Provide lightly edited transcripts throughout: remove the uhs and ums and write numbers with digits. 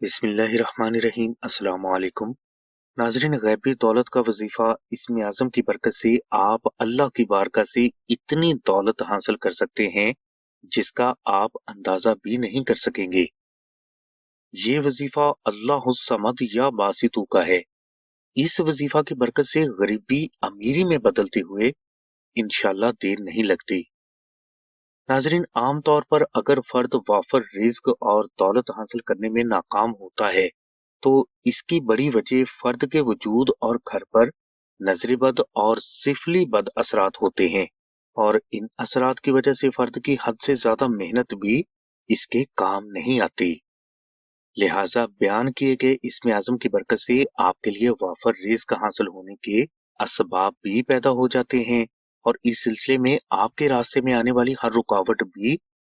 बिस्मिल्लाहिर्रहमानिर्रहीम। अस्सलाम वालेकुम। नाजरीन, गैबी दौलत का वजीफा इसमें आजम की बरकत से आप अल्लाह की बारगाह से इतनी दौलत हासिल कर सकते हैं जिसका आप अंदाजा भी नहीं कर सकेंगे। ये वजीफा अल्लाह समद या बासितू का है। इस वजीफा की बरकत से गरीबी अमीरी में बदलते हुए इंशाल्लाह देर नहीं लगती। नाजरीन, आम तौर पर अगर फर्द वाफर रिज्क और दौलत हासिल करने में नाकाम होता है तो इसकी बड़ी वजह फर्द के वजूद और घर पर नजर बद और सिफली बद असरात होते हैं, और इन असरात की वजह से फर्द की हद से ज्यादा मेहनत भी इसके काम नहीं आती। लिहाजा बयान किए गए इसमें आजम की बरकत से आपके लिए वाफर रिज्क हासिल होने के असबाब भी पैदा हो जाते हैं, और इस सिलसिले में आपके रास्ते में आने वाली हर रुकावट भी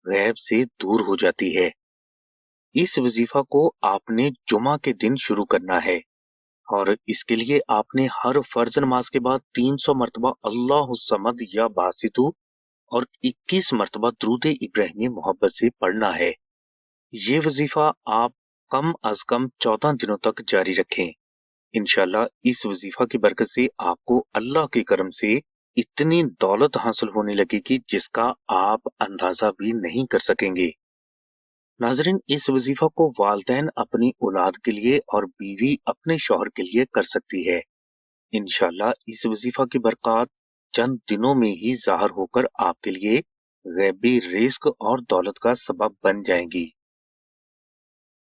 गैब से दूर हो जाती है। इस वजीफा को आपने जुमा के दिन शुरू करना है, और इसके लिए आपने हर फर्ज नमाज के बाद 300 मरतबा अल्लाह समद या बासितु और 21 मरतबा दुरूद इब्राहिमी मोहब्बत से पढ़ना है। ये वजीफा आप कम अज कम 14 दिनों तक जारी रखें। इंशाल्लाह इस वजीफा की बरकत से आपको अल्लाह के करम से इतनी दौलत हासिल होने लगेगी जिसका आप अंदाजा भी नहीं कर सकेंगे। नाजरीन, इस वजीफा को वालदैन अपनी औलाद के लिए और बीवी अपने शौहर के लिए कर सकती है। इंशाल्लाह इस वजीफा की बरकत चंद दिनों में ही जाहिर होकर आपके लिए गैबी रिस्क और दौलत का सबब बन जाएंगी।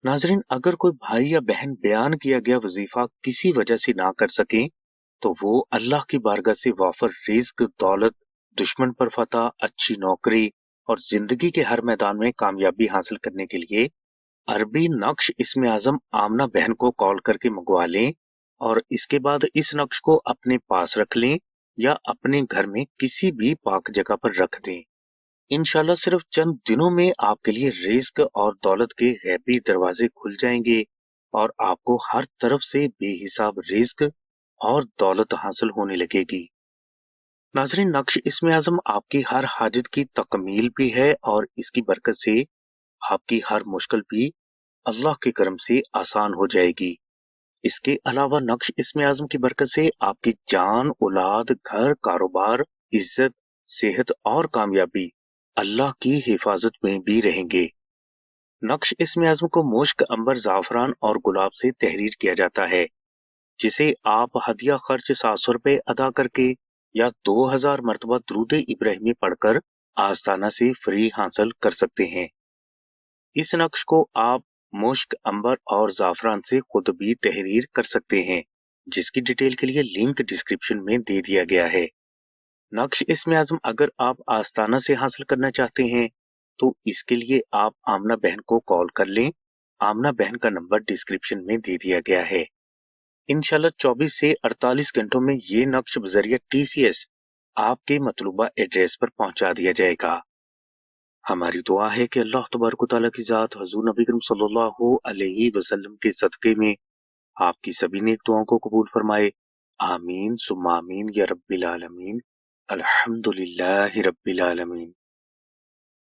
नाजरीन, अगर कोई भाई या बहन बयान किया गया वजीफा किसी वजह से ना कर सके तो वो अल्लाह की बारगाह से वाफर रिस्क, दौलत, दुश्मन पर फतह, अच्छी नौकरी और जिंदगी के हर मैदान में कामयाबी हासिल करने के लिए अरबी नक्श इसमें आजम आमना बहन को कॉल करके मंगवा लें, और इसके बाद इस नक्श को अपने पास रख लें या अपने घर में किसी भी पाक जगह पर रख दें। इंशाल्लाह सिर्फ चंद दिनों में आपके लिए रिस्क और दौलत के गैबी दरवाजे खुल जाएंगे, और आपको हर तरफ से बेहिसाब रिस्क और दौलत हासिल होने लगेगी। नाजरीन, नक्श इसमें आजम आपकी हर हाजत की तकमील भी है, और इसकी बरकत से आपकी हर मुश्किल भी अल्लाह के करम से आसान हो जाएगी। इसके अलावा नक्श इसमें आजम की बरकत से आपकी जान, औलाद, घर, कारोबार, इज्जत, सेहत और कामयाबी अल्लाह की हिफाजत में भी रहेंगे। नक्श इसमें आजम को मुश्क, अंबर, जाफरान और गुलाब से तहरीर किया जाता है, जिसे आप हदिया खर्च 700 रुपए अदा करके या 2000 मरतबा दुरूद इब्राहिमी पढ़कर आस्ताना से फ्री हासिल कर सकते हैं। इस नक्श को आप मुश्क, अंबर और जाफरान से खुद भी तहरीर कर सकते हैं, जिसकी डिटेल के लिए लिंक डिस्क्रिप्शन में दे दिया गया है। नक्श इसमें आजम अगर आप आस्ताना से हासिल करना चाहते हैं तो इसके लिए आप आमना बहन को कॉल कर लें। आमना बहन का नंबर डिस्क्रिप्शन में दे दिया गया है। इंशाल्लाह 24 से 48 घंटों में ये नक्श बजरिया TCS आपके मतलूबा एड्रेस पर पहुंचा दिया जाएगा। हमारी दुआ है कि अल्लाह तबारक व तआला की जात हजूर नबी करीम सल्लल्लाहु अलैहि वसल्लम के सदके में आपकी सभी नेक दुआओं को कबूल फरमाए। आमीन सुम्मा आमीन या रब्बिल आलमीन। अल्हम्दुलिल्लाहि रब्बिल आलमीन।